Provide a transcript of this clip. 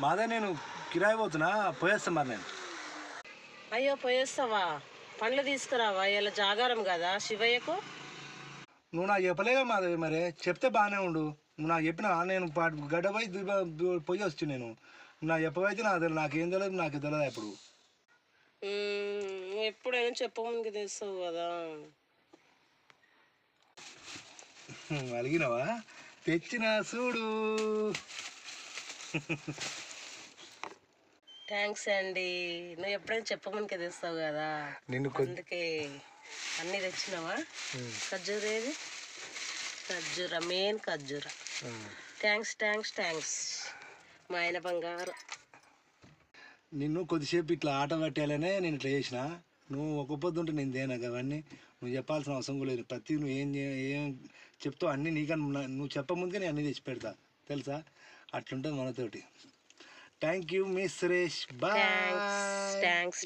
మాదే నేను కిరాయి పోతున్నా, పోయేస్తా మరి నేను. అయ్యో పోయేస్తావా? పండ్లు తీసుకురావా, ఇలా జాగారం కదా శివయ్యకు. నువ్వు నాకు చెప్పలేగా మాధవి, మరి చెప్తే బాగానే ఉండు. నువ్వు నాకు చెప్పినా నేను గడ్డ పోయి వచ్చి నేను నాకు చెప్పవైతే నాకేం తెలియదు, నాకు తెలియదు ఇప్పుడు. ఎప్పుడైనా చెప్పముందుకు తెస్తావు కదా. అడిగినావా? తెచ్చిన చూడు. థ్యాంక్స్ అండి. నువ్వు ఎప్పుడైనా చెప్పముందుకే తెస్తావు కదా, అందుకే అన్నీ తెచ్చినావా? ఖర్జూర ఏది? ఖర్జూర, మెయిన్ ఖర్జూర. థ్యాంక్స్ థ్యాంక్స్ థ్యాంక్స్ మా ఆయన బంగారు. నిన్ను కొద్దిసేపు ఇట్లా ఆట పట్టేయాలనే నేను ఇట్లా చేసిన. నువ్వు ఒక పొద్దు ఉంటే నేను తేనా అవన్నీ నువ్వు చెప్పాల్సిన అవసరం కూడా లేదు. ప్రతి నువ్వు ఏం చెప్తావు అన్నీ నీకన్నా నువ్వు చెప్పముందుకే నేను అన్నీ తెచ్చి పెడతా, తెలుసా? అట్లుంటుంది మనతోటి. Thank you miss Suresh. Bye. Thanks.